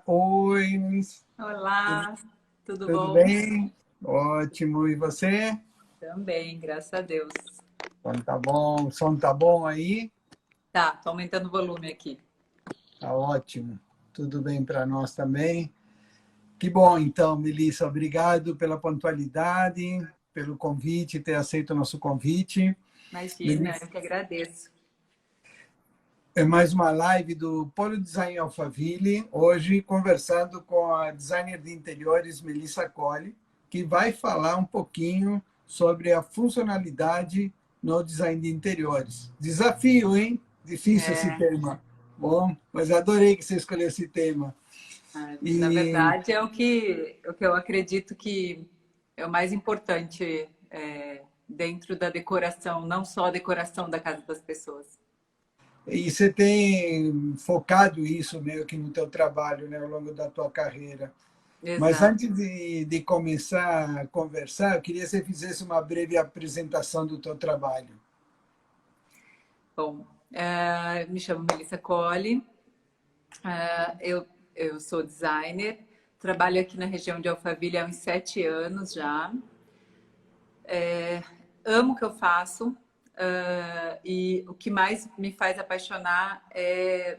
Oi, tudo, Olá, tudo tudo bom? bem? Ótimo, e você? Também, graças a Deus. Então tá bom, o som tá bom aí? Tá, tô aumentando o volume aqui. Tá ótimo, tudo bem para nós também. Que bom, então, Melissa, obrigado pela pontualidade, pelo convite, ter aceito o nosso convite. Imagina, eu Melissa, que agradeço. é mais uma live do Polo Design Alphaville, hoje conversando com a designer de interiores Melissa Colli, que vai falar um pouquinho sobre a funcionalidade no design de interiores. Desafio, hein? Difícil esse É, tema. Bom, mas adorei que você escolheu esse tema. na E, verdade, é o que eu acredito que é o mais importante dentro da decoração, não só a decoração da casa das pessoas. e você tem focado isso meio que no teu trabalho, né, ao longo da tua carreira. Mas Exato. antes de começar a conversar, eu queria que você fizesse uma breve apresentação do teu trabalho. Bom, me chamo Melissa Colli, eu sou designer, trabalho aqui na região de Alphaville há uns 7 anos já. Amo o que eu faço, e o que mais me faz apaixonar é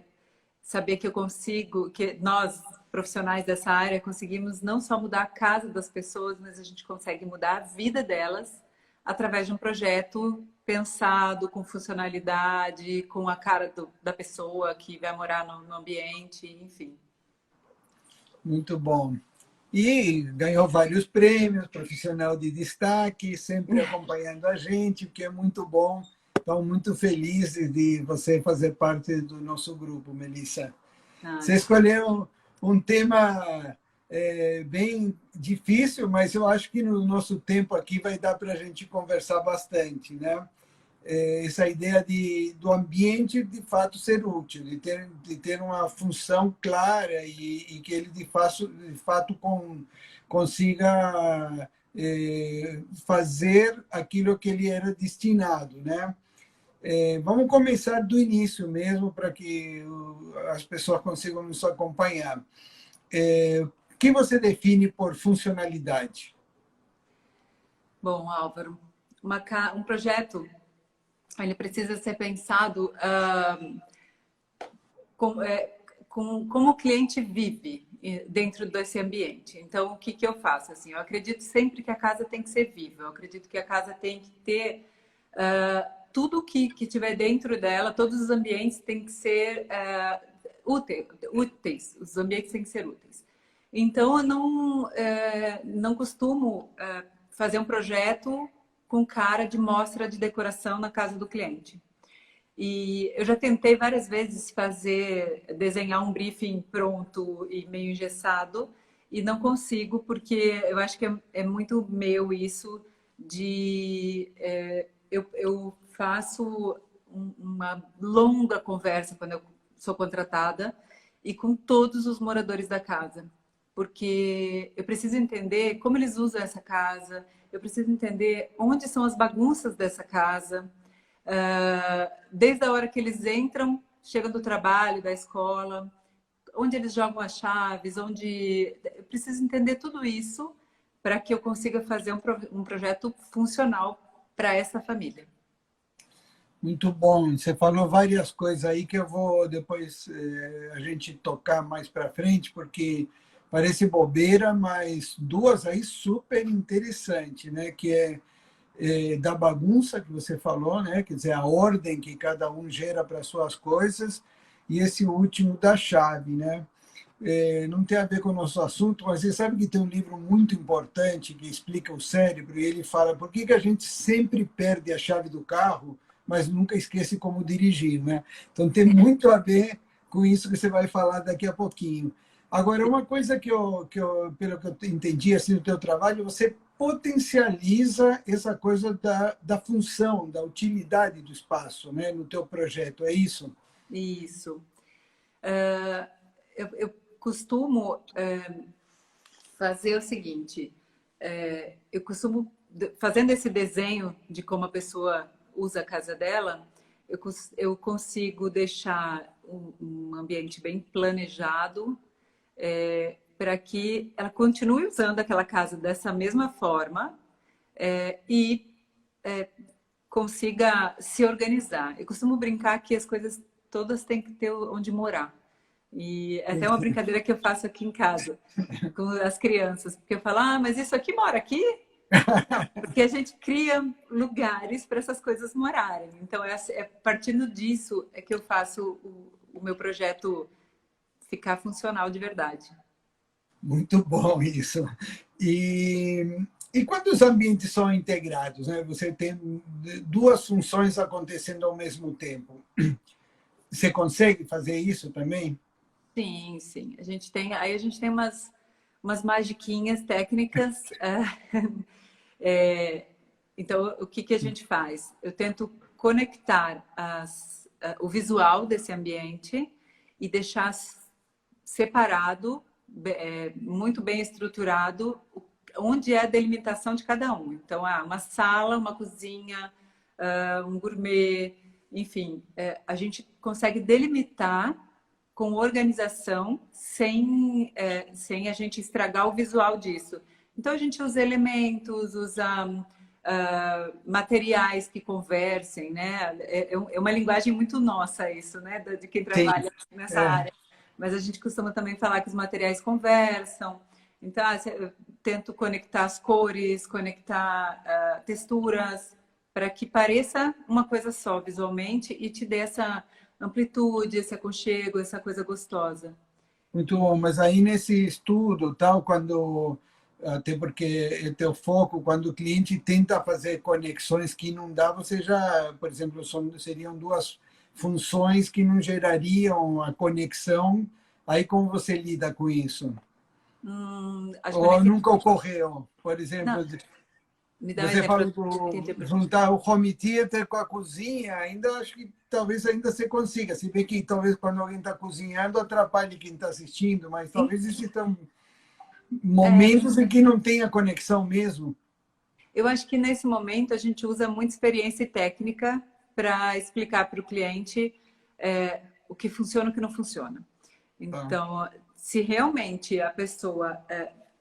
saber que eu consigo, que nós, profissionais dessa área, conseguimos não só mudar a casa das pessoas, mas a gente consegue mudar a vida delas através de um projeto pensado com funcionalidade, com a cara da pessoa que vai morar no ambiente, enfim. Muito bom. E ganhou vários prêmios, profissional de destaque, sempre acompanhando a gente, o que é muito bom. Estou muito feliz de você fazer parte do nosso grupo, Melissa. Ah, Você escolheu um tema bem difícil, mas eu acho que no nosso tempo aqui vai dar para a gente conversar bastante, né? Essa ideia do ambiente de fato ser útil, de ter uma função clara e que ele de fato consiga fazer aquilo que ele era destinado, né? Vamos começar do início mesmo para que as pessoas consigam nos acompanhar. O que você define por funcionalidade? bom, Álvaro, um projeto ele precisa ser pensado com, como o cliente vive dentro desse ambiente. Então, o que, que eu faço? Assim, eu acredito sempre que a casa tem que ser viva. Eu acredito que a casa tem que ter tudo que tiver dentro dela, todos os ambientes têm que ser úteis. Os ambientes têm que ser úteis. Então, eu não costumo fazer um projeto com cara de mostra de decoração na casa do cliente. E eu já tentei várias vezes desenhar um briefing pronto e meio engessado, e não consigo, porque eu acho que é muito meu isso eu faço uma longa conversa quando eu sou contratada e com todos os moradores da casa, porque eu preciso entender como eles usam essa casa, eu preciso entender onde são as bagunças dessa casa, desde a hora que eles entram, chegam do trabalho, da escola, onde eles jogam as chaves, onde. Eu preciso entender tudo isso para que eu consiga fazer um projeto funcional para essa família. Muito bom. Você falou várias coisas aí que eu vou depois a gente tocar mais para frente, porque parece bobeira, mas duas aí super interessante, né? Que da bagunça que você falou, né? Quer dizer, a ordem que cada um gera para suas coisas, e esse último da chave, né? Não tem a ver com o nosso assunto, mas você sabe que tem um livro muito importante que explica o cérebro, e ele fala por que a gente sempre perde a chave do carro, mas nunca esquece como dirigir, né? Então tem muito a ver com isso que você vai falar daqui a pouquinho. Agora, uma coisa pelo que eu entendi assim, do teu trabalho, você potencializa essa coisa da função, da utilidade do espaço, né, no teu projeto, é isso? Isso. Eu costumo fazer o seguinte: eu costumo, fazendo esse desenho de como a pessoa usa a casa dela, eu consigo deixar um ambiente bem planejado, para que ela continue usando aquela casa dessa mesma forma e consiga se organizar. Eu costumo brincar que as coisas todas têm que ter onde morar. E é até uma brincadeira que eu faço aqui em casa com as crianças, porque eu falo, mas isso aqui mora aqui? Não, porque a gente cria lugares para essas coisas morarem. Então, partindo disso é que eu faço o meu projeto ficar funcional de verdade. Muito bom isso. E quando os ambientes são integrados, né? Você tem duas funções acontecendo ao mesmo tempo. Você consegue fazer isso também? Sim, sim. Aí a gente tem umas magiquinhas técnicas. Então, o que a gente faz? Eu tento conectar o visual desse ambiente e deixar separado, muito bem estruturado, onde é a delimitação de cada um. Então, uma sala, uma cozinha, um gourmet, enfim, a gente consegue delimitar com organização, sem a gente estragar o visual disso. Então, a gente usa elementos, usa materiais que conversem, né? É uma linguagem muito nossa isso, né? De quem trabalha nessa área. Mas a gente costuma também falar que os materiais conversam. Então, eu tento conectar as cores, conectar texturas, para que pareça uma coisa só visualmente e te dê essa amplitude, esse aconchego, essa coisa gostosa. Muito bom, mas aí nesse estudo, tal, quando até porque é teu foco, quando o cliente tenta fazer conexões que não dá, você já, por exemplo, seriam duas funções que não gerariam a conexão. Aí como você lida com isso? Acho que eu não Ou entendi. nunca ocorreu? Por exemplo, Não, me dá um você exemplo. fala Entendi a do pergunta. juntar o home theater com a cozinha, ainda acho que talvez ainda você consiga. Se vê que talvez quando alguém está cozinhando atrapalhe quem está assistindo, mas talvez existam momentos em que não tenha conexão mesmo. Eu acho que nesse momento a gente usa muita experiência e técnica para explicar para o cliente o que funciona e o que não funciona. Tá. Então, se realmente a pessoa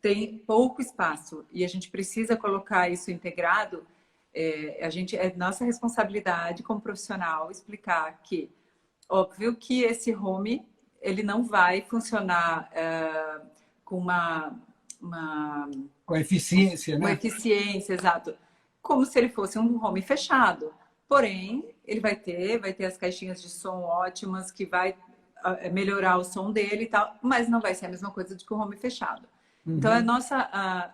tem pouco espaço e a gente precisa colocar isso integrado, é nossa responsabilidade como profissional explicar que, óbvio que esse home ele não vai funcionar com uma Com eficiência, uma né? eficiência, exato, como se ele fosse um home fechado. Porém, ele vai ter as caixinhas de som ótimas que vai melhorar o som dele e tal, mas não vai ser a mesma coisa do que o home fechado. Então, Uhum.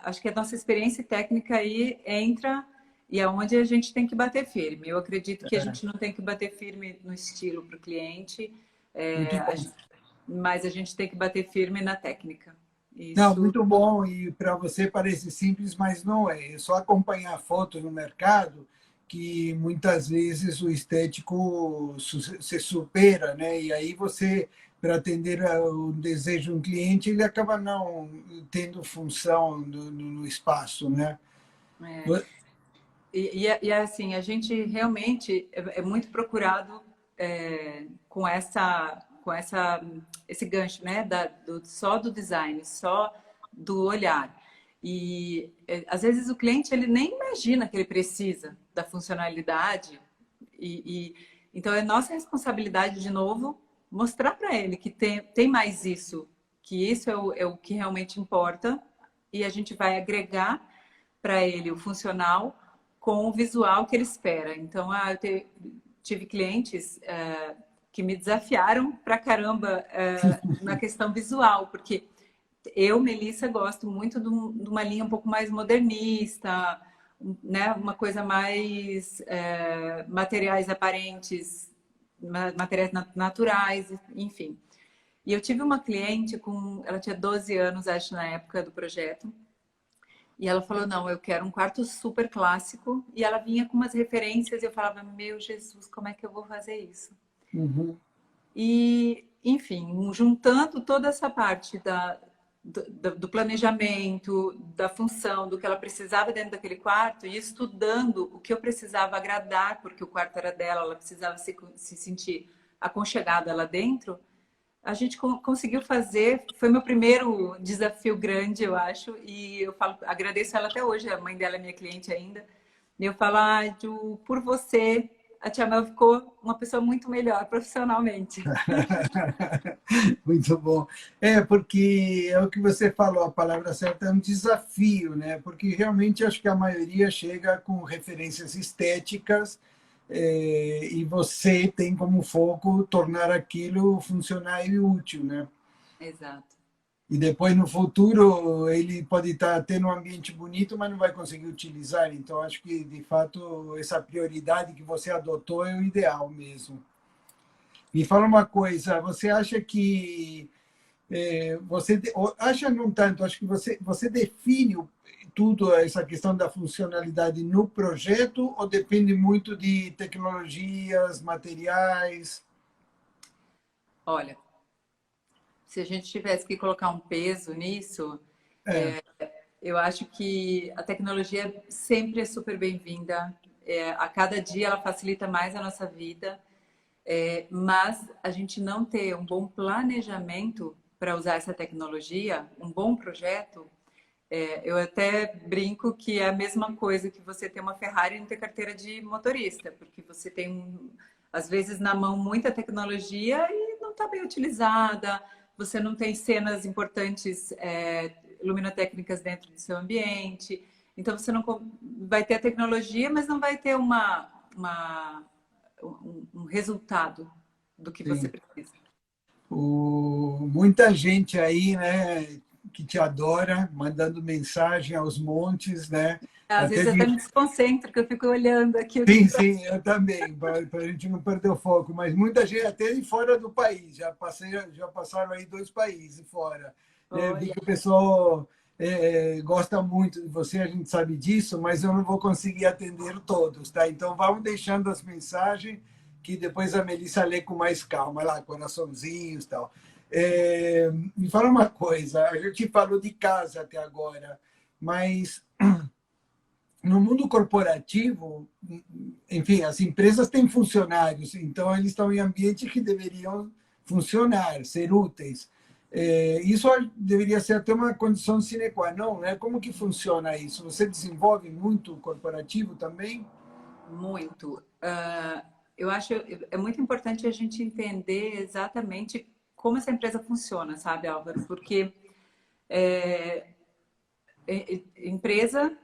acho que a nossa experiência técnica aí entra e é onde a gente tem que bater firme. Eu acredito que a É, gente não tem que bater firme no estilo para o cliente, muito bom. mas a gente tem que bater firme na técnica. Não, Isso. muito bom. E para você parece simples, mas não é. É só acompanhar fotos no mercado que muitas vezes o estético se supera, né? E aí você, para atender o desejo de um cliente, ele acaba não tendo função no espaço, né? É. E assim, a gente realmente é muito procurado com esse gancho, né? Só do design, só do olhar. E às vezes o cliente ele nem imagina que ele precisa da funcionalidade. Então é nossa responsabilidade, de novo, mostrar para ele que tem mais isso, que isso é o que realmente importa, e a gente vai agregar para ele o funcional com o visual que ele espera. Então, tive clientes que me desafiaram pra caramba na questão visual, porque eu, Melissa, gosto muito de uma linha um pouco mais modernista, né? Uma coisa mais materiais aparentes, materiais naturais, enfim. E eu tive uma cliente ela tinha 12 anos, acho, na época do projeto, e ela falou: não, eu quero um quarto super clássico. E ela vinha com umas referências e eu falava: meu Jesus, como é que eu vou fazer isso? Uhum. E, enfim, juntando toda essa parte do planejamento, da função, do que ela precisava dentro daquele quarto e estudando o que eu precisava agradar, porque o quarto era dela, ela precisava se sentir aconchegada lá dentro. a gente conseguiu fazer, foi meu primeiro desafio grande, eu acho, e eu falo, agradeço ela até hoje, a mãe dela é minha cliente ainda, e eu falo, ah, Ju, por você, a Tia Mel ficou uma pessoa muito melhor profissionalmente. Muito bom. É, porque é o que você falou, a palavra certa é um desafio, né? Porque realmente acho que a maioria chega com referências estéticas, e você tem como foco tornar aquilo funcional e útil, né? Exato. E depois, no futuro, ele pode estar tendo um ambiente bonito, mas não vai conseguir utilizar. Então, acho que, de fato, essa prioridade que você adotou é o ideal mesmo. Me fala uma coisa, você acha que acha não tanto, acho que você define tudo essa questão da funcionalidade no projeto ou depende muito de tecnologias, materiais? Olha, se a gente tivesse que colocar um peso nisso, É, eu acho que a tecnologia sempre é super bem-vinda. A cada dia ela facilita mais a nossa vida, mas a gente não ter um bom planejamento para usar essa tecnologia, um bom projeto, eu até brinco que é a mesma coisa que você ter uma Ferrari e não ter carteira de motorista, porque você tem, às vezes, na mão muita tecnologia e não está bem utilizada, você não tem cenas importantes, luminotécnicas dentro do seu ambiente, então você não vai ter a tecnologia, mas não vai ter um resultado do que você sim. precisa. Muita gente aí, né, que te adora, mandando mensagem aos montes, né? Às Até vezes até de me desconcentro, que eu fico olhando aqui o que sim, está. sim, eu também, para a gente não perder o foco. Mas muita gente até de fora do país, já passaram aí 2 países fora. Né? Vi Olha, que o pessoal gosta muito de você, a gente sabe disso, mas eu não vou conseguir atender todos, tá? Então vamos deixando as mensagens que depois a Melissa lê com mais calma, lá, coraçãozinhos e tal. Me fala uma coisa, a gente falou de casa até agora, mas no mundo corporativo, enfim, as empresas têm funcionários, então eles estão em ambientes que deveriam funcionar, ser úteis. Isso deveria ser até uma condição sine qua non, né? Como que funciona isso? Você desenvolve muito corporativo também? muito. Eu acho é muito importante a gente entender exatamente como essa empresa funciona, sabe, Álvaro? Porque empresa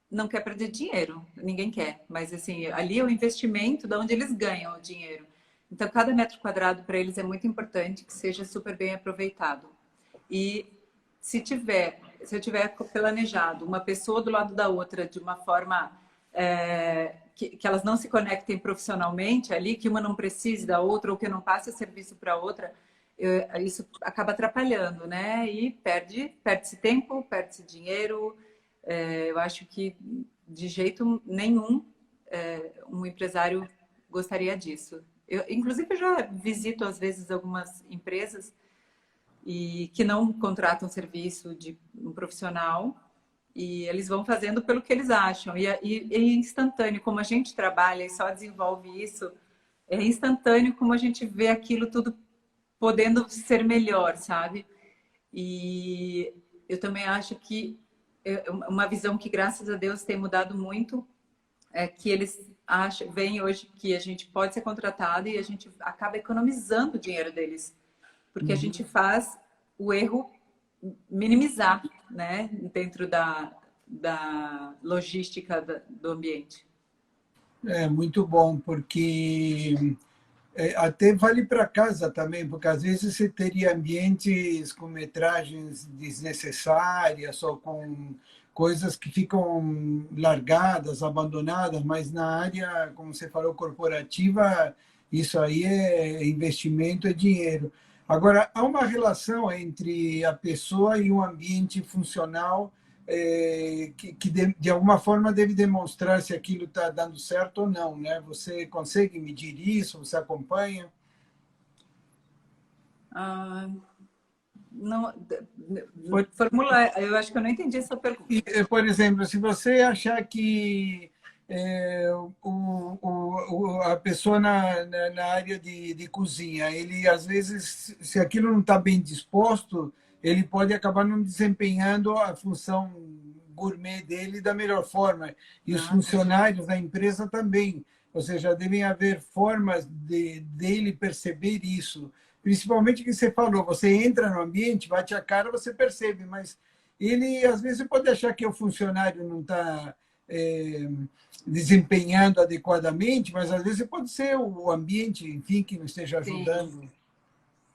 não quer perder dinheiro, ninguém quer, mas assim, ali é o investimento de onde eles ganham o dinheiro. Então, cada metro quadrado para eles é muito importante que seja super bem aproveitado. E se eu tiver planejado uma pessoa do lado da outra de uma forma que elas não se conectem profissionalmente ali, que uma não precise da outra ou que não passe o serviço para outra, isso acaba atrapalhando, né? E perde-se tempo, perde-se dinheiro. Eu acho que de jeito nenhum um empresário gostaria disso. Inclusive, eu já visito às vezes algumas empresas e que não contratam serviço de um profissional e eles vão fazendo pelo que eles acham. E é instantâneo, como a gente trabalha e só desenvolve isso, é instantâneo como a gente vê aquilo tudo podendo ser melhor, sabe? E eu também acho que uma visão que, graças a Deus, tem mudado muito é que eles veem hoje que a gente pode ser contratado e a gente acaba economizando o dinheiro deles, porque a gente faz o erro minimizar, né, dentro da logística do ambiente. É muito bom, porque até vale para casa também, porque às vezes você teria ambientes com metragens desnecessárias ou com coisas que ficam largadas, abandonadas, mas na área, como você falou, corporativa, isso aí é investimento, é dinheiro. Agora, há uma relação entre a pessoa e o ambiente funcional que de alguma forma deve demonstrar se aquilo está dando certo ou não, né? Você consegue medir isso? Você acompanha? Ah, não, Por, formula, eu acho que eu não entendi essa pergunta. por exemplo, se você achar que a pessoa na área de cozinha, ele às vezes, se aquilo não está bem disposto, ele pode acabar não desempenhando a função gourmet dele da melhor forma. E os funcionários da empresa também. Ou seja, devem haver formas dele perceber isso. Principalmente o que você falou, você entra no ambiente, bate a cara, você percebe, mas ele, às vezes, pode achar que o funcionário não está desempenhando adequadamente, mas às vezes pode ser o ambiente, enfim, que não esteja ajudando. Sim.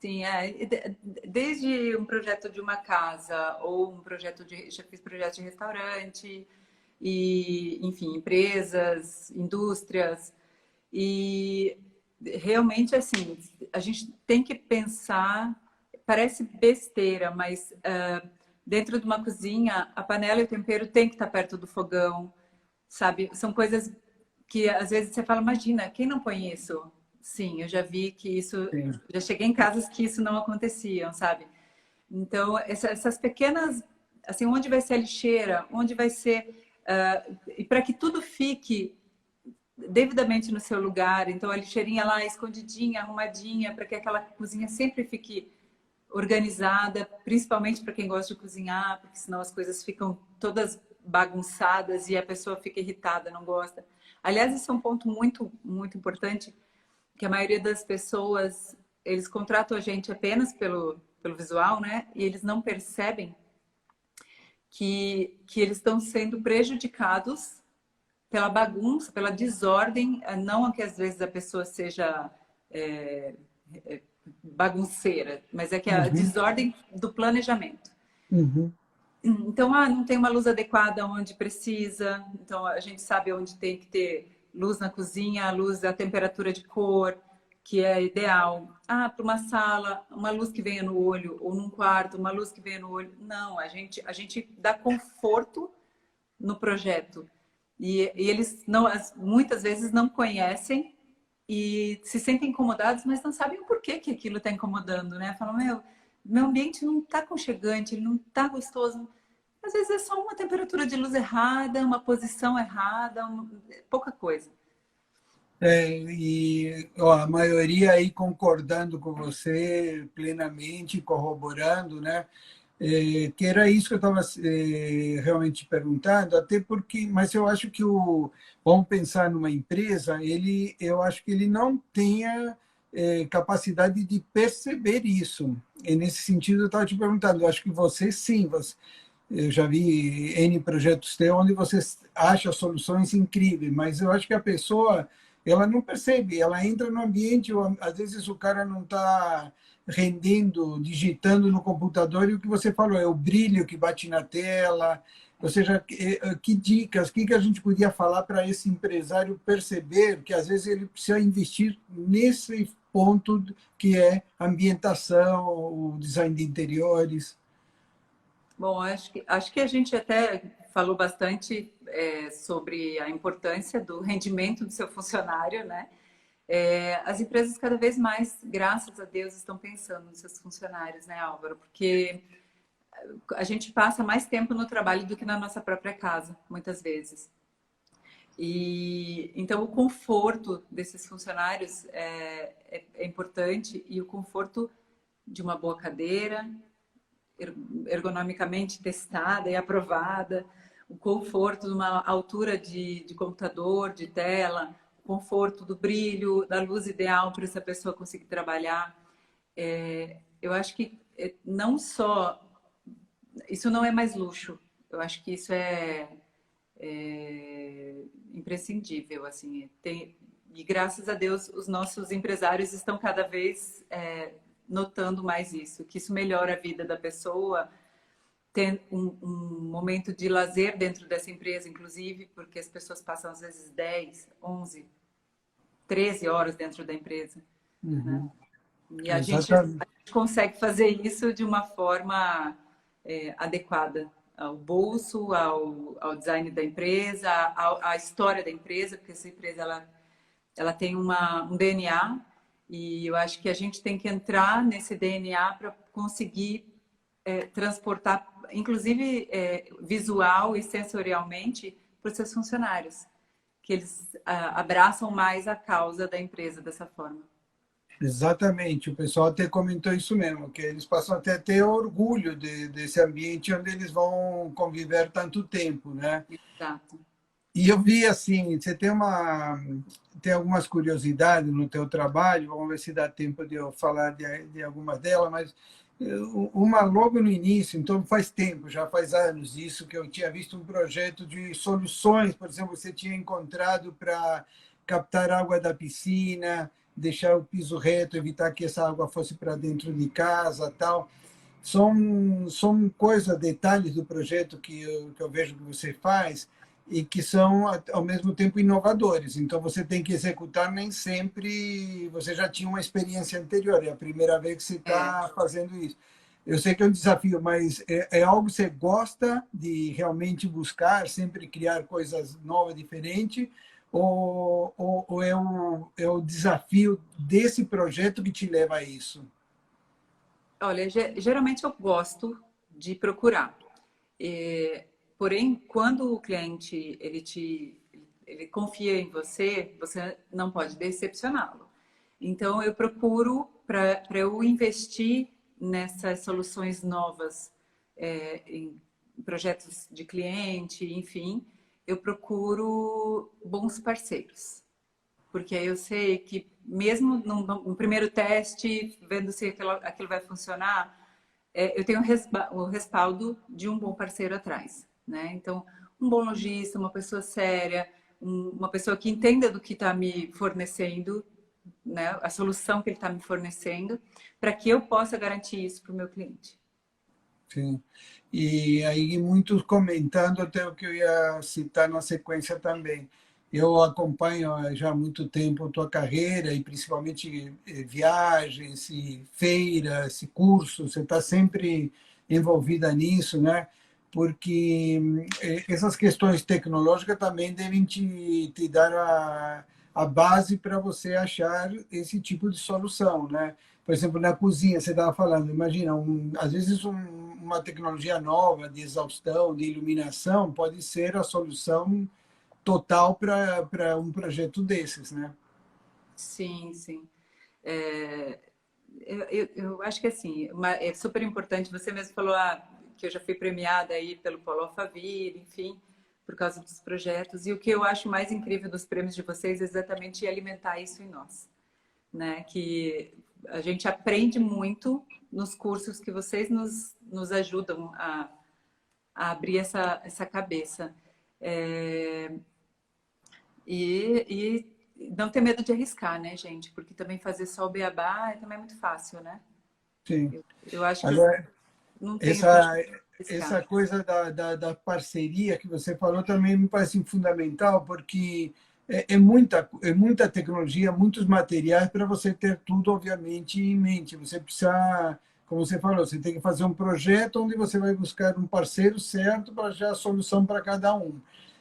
Sim, desde um projeto de uma casa ou um projeto já fiz projeto de restaurante e, enfim, empresas, indústrias e realmente assim a gente tem que pensar, parece besteira, mas dentro de uma cozinha a panela e o tempero tem que estar perto do fogão, sabe? São coisas que às vezes você fala, imagina, quem não põe isso? Sim, eu já vi que isso, Sim. já cheguei em casas que isso não acontecia, sabe? Então, essas pequenas, assim, onde vai ser a lixeira, onde vai ser, e para que tudo fique devidamente no seu lugar, então a lixeirinha lá escondidinha, arrumadinha, para que aquela cozinha sempre fique organizada, principalmente para quem gosta de cozinhar, porque senão as coisas ficam todas bagunçadas e a pessoa fica irritada, não gosta. Aliás, esse é um ponto muito, muito importante, que a maioria das pessoas, eles contratam a gente apenas pelo visual, né? E eles não percebem que eles estão sendo prejudicados pela bagunça, pela desordem, não que às vezes a pessoa seja bagunceira, mas é que a Uhum. desordem do planejamento. Uhum. Então, não tem uma luz adequada onde precisa, então a gente sabe onde tem que ter luz na cozinha, a luz, a temperatura de cor, que é ideal. Para uma sala, uma luz que venha no olho, ou num quarto, uma luz que venha no olho. Não, a gente dá conforto no projeto. E eles não, muitas vezes não conhecem e se sentem incomodados, mas não sabem o porquê que aquilo está incomodando, né? Falam, meu ambiente não está aconchegante, ele não está gostoso. Às vezes é só uma temperatura de luz errada, uma posição errada, pouca coisa. E ó, a maioria aí concordando com você plenamente, corroborando, né? Que era isso que eu estava realmente perguntando, até porque, mas eu acho que vamos pensar numa empresa, eu acho que ele não tenha capacidade de perceber isso. E nesse sentido, eu estava te perguntando, eu acho que você sim, eu já vi N projetos teus onde você acha soluções incríveis, mas eu acho que a pessoa ela não percebe, ela entra no ambiente, às vezes o cara não está rendendo, digitando no computador, e o que você falou, é o brilho que bate na tela. Ou seja, que dicas, o que a gente podia falar para esse empresário perceber que às vezes ele precisa investir nesse ponto que é ambientação, o design de interiores? Bom, acho que a gente até falou bastante sobre a importância do rendimento do seu funcionário, né? As empresas cada vez mais, graças a Deus, estão pensando nos seus funcionários, né, Álvaro? Porque a gente passa mais tempo no trabalho do que na nossa própria casa, muitas vezes. E então o conforto desses funcionários é importante e o conforto de uma boa cadeira, ergonomicamente testada e aprovada, o conforto de uma altura de computador, de tela, o conforto do brilho, da luz ideal para essa pessoa conseguir trabalhar. Eu acho que não só... Isso não é mais luxo. Eu acho que isso é imprescindível. Assim, e graças a Deus, os nossos empresários estão cada vez notando mais isso, que isso melhora a vida da pessoa, ter um momento de lazer dentro dessa empresa, inclusive, porque as pessoas passam às vezes 10, 11, 13 horas dentro da empresa. Uhum. Né? E a gente Exatamente. consegue fazer isso de uma forma adequada ao bolso, ao design da empresa, à história da empresa, porque essa empresa ela tem um DNA e eu acho que a gente tem que entrar nesse DNA para conseguir transportar, inclusive visual e sensorialmente, para os seus funcionários. que eles abraçam mais a causa da empresa dessa forma. Exatamente, o pessoal até comentou isso mesmo, que eles passam até a ter orgulho desse ambiente onde eles vão conviver tanto tempo, né? Exato. E eu vi assim, você tem algumas curiosidades no teu trabalho, vamos ver se dá tempo de eu falar de algumas delas, mas uma logo no início, então faz tempo, já faz anos isso, que eu tinha visto um projeto de soluções, por exemplo, você tinha encontrado para captar água da piscina, deixar o piso reto, evitar que essa água fosse para dentro de casa, tal. São coisas, detalhes do projeto que eu vejo que você faz e que são, ao mesmo tempo, inovadores. Então, você tem que executar, nem sempre você já tinha uma experiência anterior, é a primeira vez que você está fazendo isso. Eu sei que é um desafio, mas é algo que você gosta de realmente buscar, sempre criar coisas novas, diferentes, ou é o desafio desse projeto que te leva a isso? Olha, geralmente eu gosto de procurar. Porém, quando o cliente ele confia em você, você não pode decepcioná-lo. Então, eu procuro para eu investir nessas soluções novas, em projetos de cliente, enfim, eu procuro bons parceiros. Porque aí eu sei que mesmo num primeiro teste, vendo se aquilo vai funcionar, eu tenho o respaldo de um bom parceiro atrás, né? Então, um bom lojista, uma pessoa séria, uma pessoa que entenda do que está me fornecendo, né? A solução que ele está me fornecendo, para que eu possa garantir isso para o meu cliente. Sim. E aí muitos comentando até o que eu ia citar na sequência também. Eu acompanho já há muito tempo a tua carreira e principalmente viagens e feiras e cursos. Você está sempre envolvida nisso, né? Porque essas questões tecnológicas também devem te dar a base para você achar esse tipo de solução, né? Por exemplo, na cozinha, você estava falando, imagina, às vezes uma tecnologia nova de exaustão, de iluminação, pode ser a solução total para um projeto desses, né? Sim, sim. É, eu acho que assim, é super importante. Você mesmo falou que eu já fui premiada aí pelo Polo Alphaville, enfim, por causa dos projetos. E o que eu acho mais incrível dos prêmios de vocês é exatamente alimentar isso em nós, né? Que a gente aprende muito nos cursos que vocês nos ajudam a abrir essa cabeça. É, e não ter medo de arriscar, né, gente? Porque também fazer só o beabá também é muito fácil, né? Sim. Eu acho que Agora, não tenho por que essa, arriscar. essa coisa da parceria que você falou também me parece fundamental, porque é muita tecnologia, muitos materiais para você ter tudo, obviamente, em mente. Você precisa, como você falou, você tem que fazer um projeto onde você vai buscar um parceiro certo para achar a solução para cada um.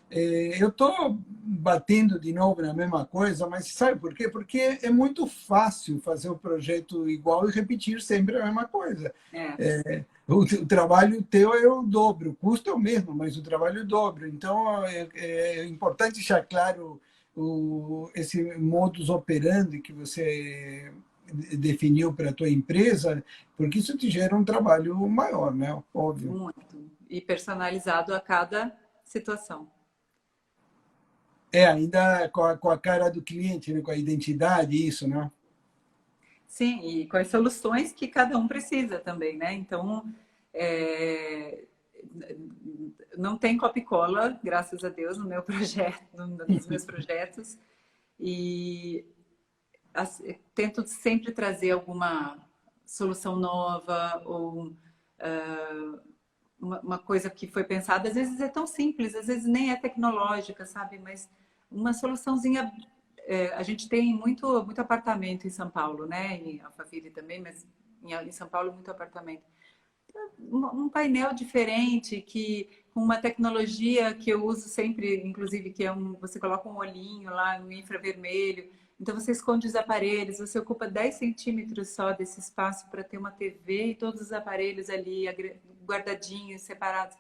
Eu estou batendo de novo na mesma coisa, mas sabe por quê? Porque é muito fácil fazer o projeto igual e repetir sempre a mesma coisa. É, O trabalho teu é o dobro, o custo é o mesmo, mas o trabalho é o dobro. Então, é importante deixar claro esse modus operandi que você definiu para a tua empresa, porque isso te gera um trabalho maior, né? Óbvio. muito. E personalizado a cada situação. Ainda com a cara do cliente, né? Com a identidade, isso, né? Sim, e com as soluções que cada um precisa também, né? Então, é, não tem copia e cola, graças a Deus, no meu projeto, nos meus projetos. E tento sempre trazer alguma solução nova ou uma coisa que foi pensada. Às vezes é tão simples, às vezes nem é tecnológica, sabe? Mas uma soluçãozinha. A gente tem muito apartamento em São Paulo, né? Em Alphaville também, mas em São Paulo muito apartamento. Um painel diferente que com uma tecnologia que eu uso sempre, inclusive que é você coloca um olhinho lá no infravermelho, então você esconde os aparelhos, você ocupa 10 centímetros só desse espaço para ter uma TV e todos os aparelhos ali guardadinhos, separados.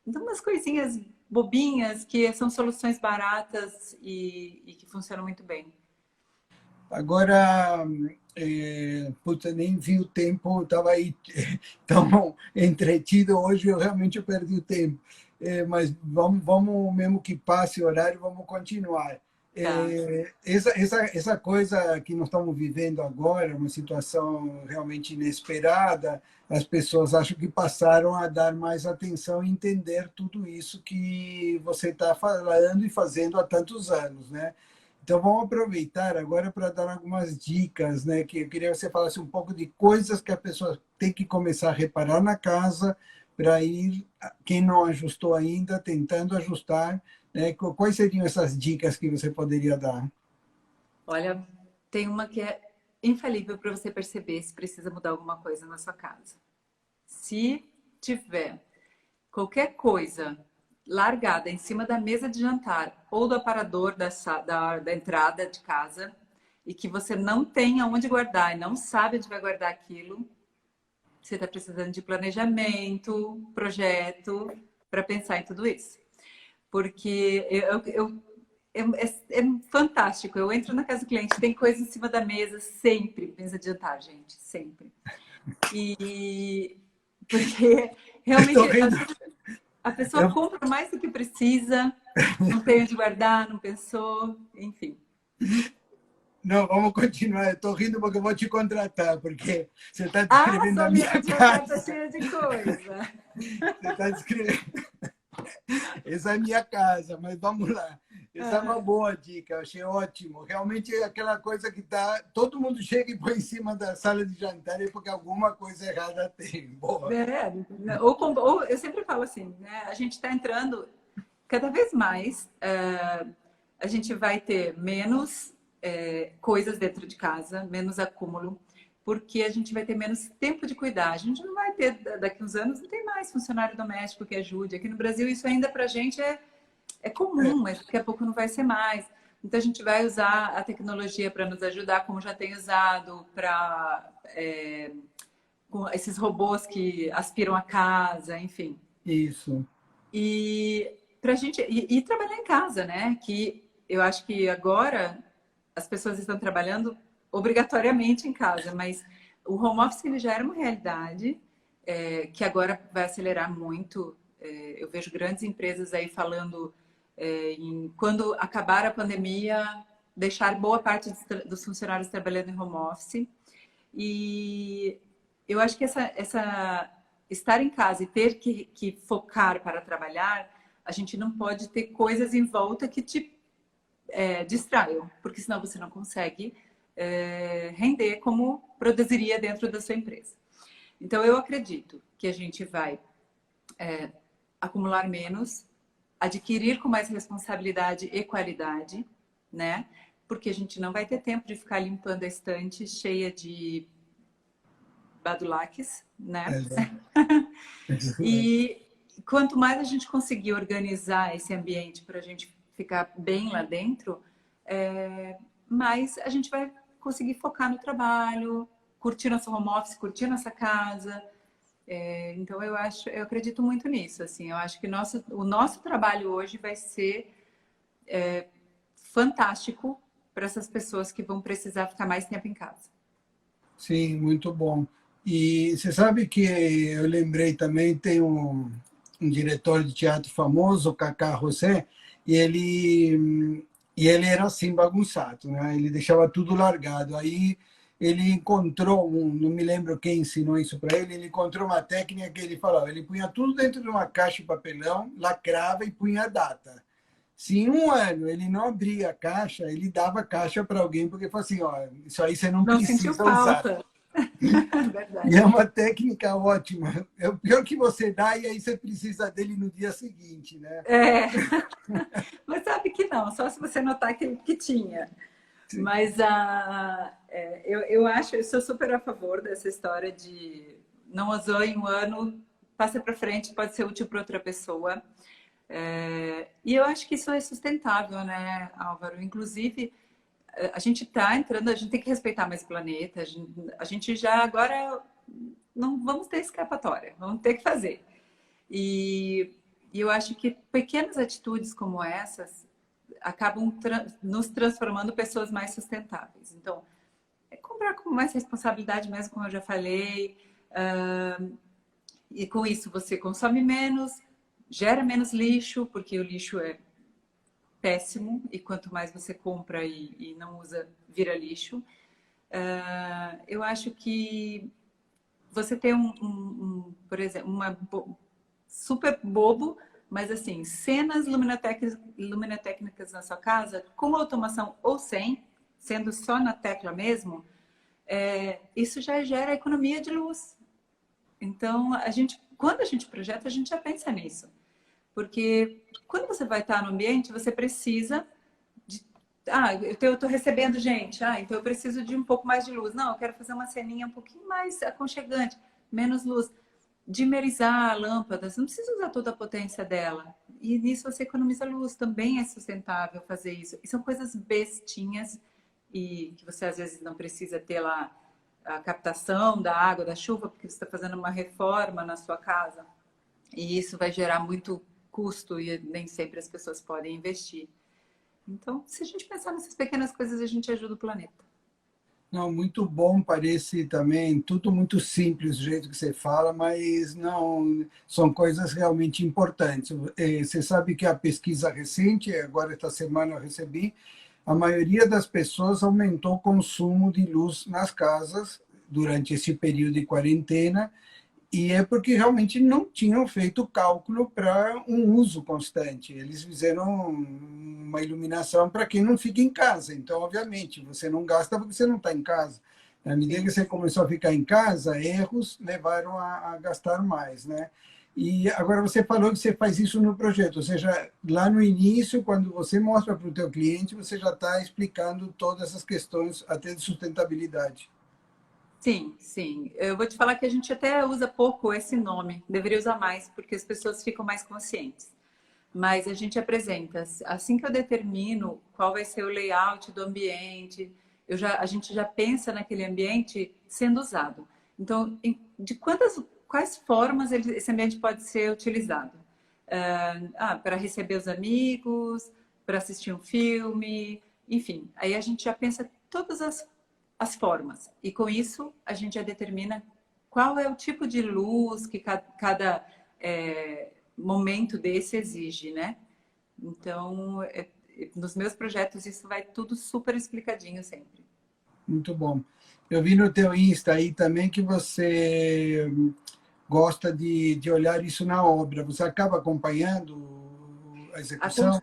Então umas coisinhas bobinhas que são soluções baratas e que funcionam muito bem. Agora, puta, nem vi o tempo, estava aí tão entretido hoje, eu realmente perdi o tempo. Mas vamos, mesmo que passe o horário, vamos continuar. Tá. Essa coisa que nós estamos vivendo agora, uma situação realmente inesperada, as pessoas acham que passaram a dar mais atenção e entender tudo isso que você está falando e fazendo há tantos anos, né? Então, vamos aproveitar agora para dar algumas dicas, né? Que eu queria que você falasse um pouco de coisas que a pessoa tem que começar a reparar na casa para ir, quem não ajustou ainda, tentando ajustar, né? Quais seriam essas dicas que você poderia dar? Olha, tem uma que é infalível para você perceber se precisa mudar alguma coisa na sua casa. Se tiver qualquer coisa largada em cima da mesa de jantar ou do aparador da entrada de casa e que você não tem aonde guardar e não sabe onde vai guardar aquilo, você está precisando de planejamento, projeto para pensar em tudo isso. Porque é fantástico. Eu entro na casa do cliente, tem coisa em cima da mesa, sempre, mesa de jantar, gente, sempre. E porque realmente a pessoa compra mais do que precisa, não tem onde guardar, não pensou, enfim. Não, vamos continuar. Estou rindo porque eu vou te contratar, porque você está descrevendo a minha Sua mesa de jantar está casa. cheia de coisa. Você está descrevendo. Essa é a minha casa, mas vamos lá. Essa é uma boa dica, eu achei ótimo. Realmente é aquela coisa que tá, todo mundo chega e põe em cima da sala de jantar é porque alguma coisa errada tem. Boa. Ou eu sempre falo assim, né? A gente está entrando cada vez mais, a gente vai ter menos coisas dentro de casa, menos acúmulo, porque a gente vai ter menos tempo de cuidar. A gente não vai ter, daqui uns anos, não tem mais funcionário doméstico que ajude. Aqui no Brasil, isso ainda para a gente é comum, mas daqui a pouco não vai ser mais. Então, a gente vai usar a tecnologia para nos ajudar, como já tem usado, com esses robôs que aspiram a casa, enfim. Isso. E para a gente e trabalhar em casa, né? Que eu acho que agora as pessoas estão trabalhando obrigatoriamente em casa, mas o home office ele já era uma realidade que agora vai acelerar muito. Eu vejo grandes empresas aí falando em quando acabar a pandemia, deixar boa parte dos funcionários trabalhando em home office. E eu acho que essa estar em casa e ter que focar para trabalhar, a gente não pode ter coisas em volta que te distraiam, porque senão você não consegue render como produziria dentro da sua empresa. Então, eu acredito que a gente vai acumular menos, adquirir com mais responsabilidade e qualidade, né? Porque a gente não vai ter tempo de ficar limpando a estante cheia de badulaques, né? E quanto mais a gente conseguir organizar esse ambiente para a gente ficar bem lá dentro, mais a gente vai conseguir focar no trabalho, curtir nosso home office, curtir nossa casa. Então eu acredito muito nisso. Assim, eu acho que o nosso trabalho hoje vai ser fantástico para essas pessoas que vão precisar ficar mais tempo em casa. Sim, muito bom. E você sabe que eu lembrei também, tem um diretor de teatro famoso, Cacá José, e ele era assim bagunçado, né? Ele deixava tudo largado. Aí ele encontrou não me lembro quem ensinou isso para ele, ele encontrou uma técnica que ele falava, ele punha tudo dentro de uma caixa de papelão, lacrava e punha a data. Se em um ano ele não abria a caixa, ele dava a caixa para alguém, porque falou assim, ó, isso aí você não sentiu precisa usar. falta. Verdade. E é uma técnica ótima. É o pior que você dá e aí você precisa dele no dia seguinte, né? Mas sabe que não, só se você notar que tinha. Sim. Mas eu sou super a favor dessa história de não usou em um ano, passa para frente, pode ser útil para outra pessoa. E eu acho que isso é sustentável, né, Álvaro? Inclusive, a gente está entrando, a gente tem que respeitar mais o planeta, a gente já agora não vamos ter escapatória, vamos ter que fazer. E E eu acho que pequenas atitudes como essas acabam nos transformando pessoas mais sustentáveis. Então, é comprar com mais responsabilidade mesmo, como eu já falei. E com isso você consome menos, gera menos lixo, porque o lixo é péssimo. E quanto mais você compra e não usa, vira lixo. Eu acho que você tem por exemplo, super bobo, mas assim, cenas luminotécnicas na sua casa, com automação ou sem, sendo só na tecla mesmo, isso já gera economia de luz. Então, quando a gente projeta, a gente já pensa nisso. Porque quando você vai estar no ambiente, você precisa de... eu estou recebendo gente. Então eu preciso de um pouco mais de luz. Não, eu quero fazer uma ceninha um pouquinho mais aconchegante, menos luz. Dimerizar lâmpadas, não precisa usar toda a potência dela. E nisso você economiza luz, também é sustentável fazer isso. E são coisas bestinhas e que você às vezes não precisa ter lá a captação da água, da chuva, porque você está fazendo uma reforma na sua casa. E isso vai gerar muito custo e nem sempre as pessoas podem investir. Então, se a gente pensar nessas pequenas coisas, a gente ajuda o planeta. Não, muito bom, parece também tudo muito simples do jeito que você fala, mas não são coisas realmente importantes. Você sabe que a pesquisa recente, agora esta semana eu recebi, a maioria das pessoas aumentou o consumo de luz nas casas durante esse período de quarentena, e é porque realmente não tinham feito cálculo para um uso constante. Eles fizeram uma iluminação para quem não fica em casa. Então, obviamente, você não gasta porque você não está em casa. Na medida que você começou a ficar em casa, erros levaram a gastar mais, né? E agora você falou que você faz isso no projeto, ou seja, lá no início, quando você mostra para o teu cliente, você já está explicando todas essas questões até de sustentabilidade. Sim, sim. Eu vou te falar que a gente até usa pouco esse nome, deveria usar mais, porque as pessoas ficam mais conscientes. Mas a gente apresenta, assim que eu determino qual vai ser o layout do ambiente, a gente já pensa naquele ambiente sendo usado. Então, quais formas esse ambiente pode ser utilizado? Para receber os amigos, para assistir um filme, enfim. Aí a gente já pensa todas as formas. E com isso, a gente já determina qual é o tipo de luz que cada momento desse exige, né? Então, nos meus projetos, isso vai tudo super explicadinho sempre. Muito bom. Eu vi no teu Insta aí também que você gosta de olhar isso na obra. Você acaba acompanhando a Acom- execução?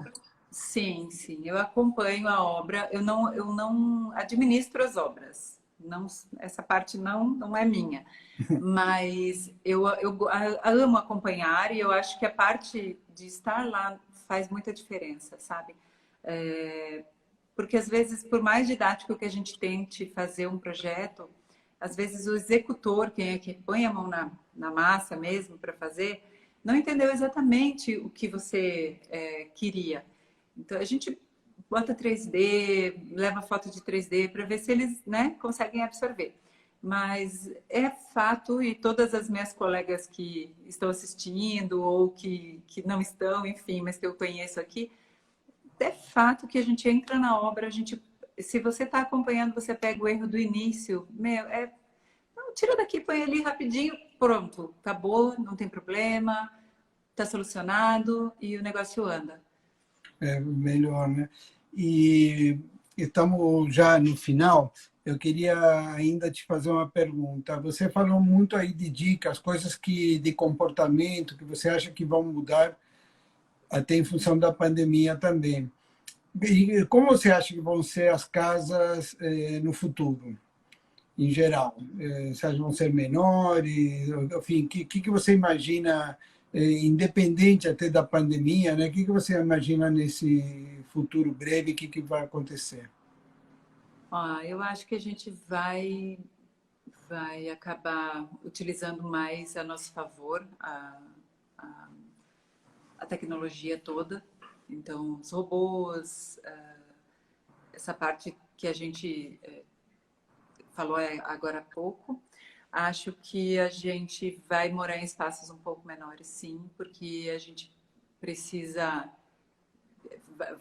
Sim, sim, eu acompanho a obra, eu não administro as obras, não, essa parte não é minha, mas eu amo acompanhar e eu acho que a parte de estar lá faz muita diferença, sabe? Porque às vezes, por mais didático que a gente tente fazer um projeto, às vezes o executor, quem é que põe a mão na massa mesmo para fazer, não entendeu exatamente o que você queria. Então a gente bota 3D, leva foto de 3D para ver se eles, né, conseguem absorver. Mas é fato, e todas as minhas colegas que estão assistindo ou que não estão, enfim, mas que eu conheço aqui, é fato que a gente entra na obra, se você está acompanhando, você pega o erro do início, não, tira daqui, põe ali rapidinho, pronto, acabou, não tem problema, está solucionado e o negócio anda. É melhor, né? E estamos já no final. Eu queria ainda te fazer uma pergunta. Você falou muito aí de dicas, coisas que de comportamento que você acha que vão mudar até em função da pandemia também. E como você acha que vão ser as casas no futuro, em geral? Você acha que vão ser menores? Enfim, que você imagina, independente até da pandemia, né? O que você imagina nesse futuro breve, o que vai acontecer? Eu acho que a gente vai acabar utilizando mais a nosso favor a, a tecnologia toda. Então, os robôs, essa parte que a gente falou agora há pouco. Acho que a gente vai morar em espaços um pouco menores, sim, porque a gente precisa,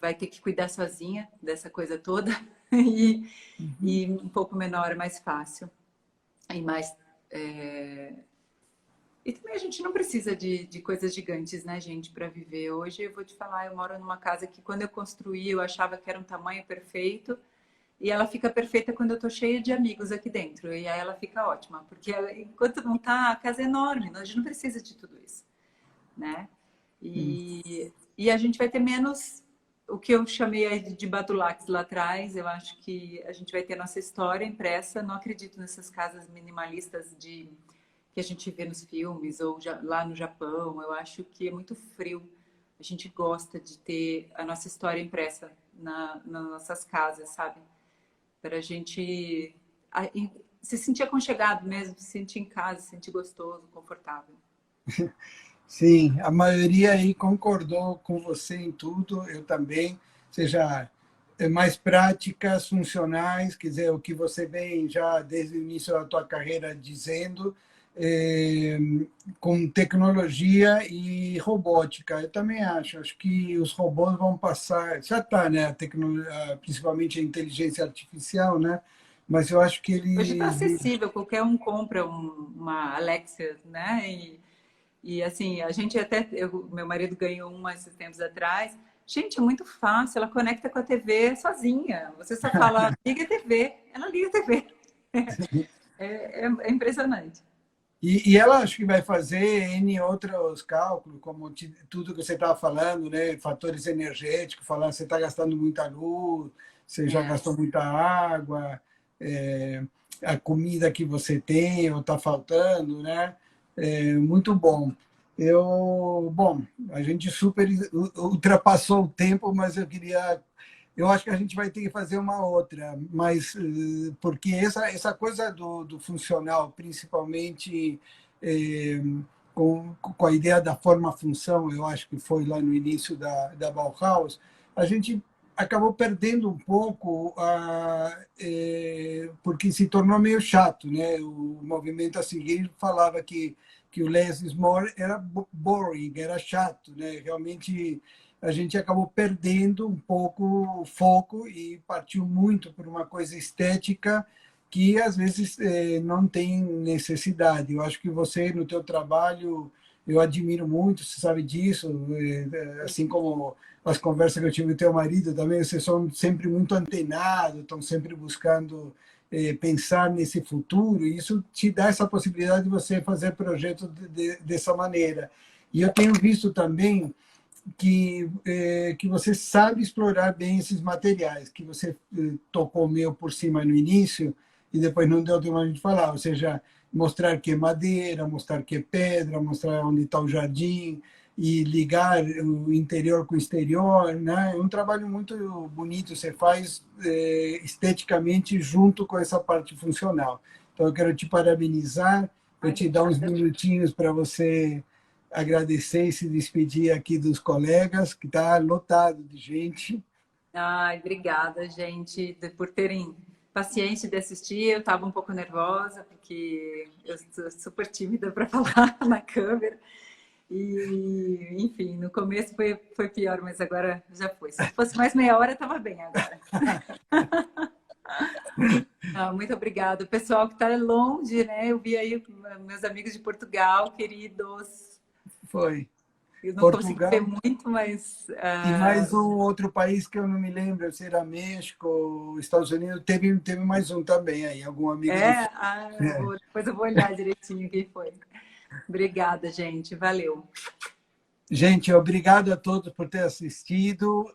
vai ter que cuidar sozinha dessa coisa toda e um pouco menor é mais fácil e mais e também a gente não precisa de coisas gigantes, né, gente, para viver. Hoje eu vou te falar, eu moro numa casa que quando eu construí eu achava que era um tamanho perfeito e ela fica perfeita quando eu tô cheia de amigos aqui dentro e aí ela fica ótima, porque enquanto não tá, a casa é enorme, a gente não precisa de tudo isso, né? E a gente vai ter menos o que eu chamei aí de Badulaques lá atrás. Eu acho que a gente vai ter nossa história impressa. Não acredito nessas casas minimalistas que a gente vê nos filmes ou lá no Japão. Eu acho que é muito frio. A gente gosta de ter a nossa história impressa nas nossas casas, sabe? Para a gente se sentir aconchegado mesmo, se sentir em casa, se sentir gostoso, confortável. Sim, a maioria aí concordou com você em tudo, eu também, seja mais práticas, funcionais, quer dizer, o que você vem já desde o início da tua carreira dizendo, com tecnologia e robótica. Eu também acho que os robôs vão passar, já está, né, a tecnologia, principalmente a inteligência artificial, né? Mas eu acho que Hoje está eles... acessível, qualquer um compra uma Alexa, né? E assim, a gente até, meu marido ganhou uma esses tempos atrás. Gente, é muito fácil, ela conecta com a TV sozinha. Você só fala, liga a TV, ela liga a TV. É impressionante. E ela acho que vai fazer N outros cálculos, como tudo que você estava falando, né? Fatores energéticos, falando você está gastando muita luz, você já É. gastou muita água, a comida que você tem ou está faltando, né? Muito bom. Bom, a gente super ultrapassou o tempo, mas eu acho que a gente vai ter que fazer uma outra, mas porque essa coisa do funcional, principalmente com a ideia da forma-função, eu acho que foi lá no início da Bauhaus, a gente acabou perdendo um pouco, porque se tornou meio chato, né? O movimento a seguir falava que o less is more era boring, era chato, né? Realmente a gente acabou perdendo um pouco o foco e partiu muito por uma coisa estética que às vezes não tem necessidade. Eu acho que você no teu trabalho eu admiro muito, você sabe disso, assim como as conversas que eu tive com teu marido também, vocês são sempre muito antenados, estão sempre buscando pensar nesse futuro, e isso te dá essa possibilidade de você fazer projetos dessa maneira. E eu tenho visto também que você sabe explorar bem esses materiais, que você tocou meio por cima no início e depois não deu tempo a gente falar, ou seja, mostrar que é madeira, mostrar que é pedra, mostrar onde está o jardim e ligar o interior com o exterior, né? É um trabalho muito bonito, você faz esteticamente junto com essa parte funcional. Então eu quero te parabenizar, eu te dar uns minutinhos para você agradecer e se despedir aqui dos colegas, que está lotado de gente. Ai, obrigada, gente, por terem paciência de assistir. Eu estava um pouco nervosa, porque eu sou super tímida para falar na câmera. E, enfim, no começo foi pior, mas agora já foi. Se fosse mais meia hora, estava bem agora. Muito obrigada. O pessoal que está longe, né? Eu vi aí meus amigos de Portugal, queridos. Foi. Eu não consegui ver Portugal. muito, mas... E mais um outro país que eu não me lembro, se era México, Estados Unidos, teve mais um também aí, algum amigo de... depois eu vou olhar direitinho quem foi. Obrigada, gente. Valeu. Gente, obrigado a todos por ter assistido.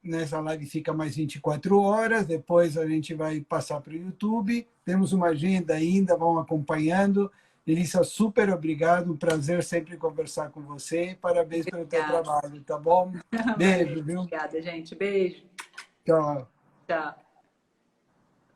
Nessa live fica mais 24 horas, depois a gente vai passar para o YouTube. Temos uma agenda ainda, vão acompanhando. Elissa, super obrigado, um prazer sempre conversar com você. Parabéns pelo teu trabalho, tá bom? Beijo, viu? Obrigada, gente. Beijo. Tchau. Tchau.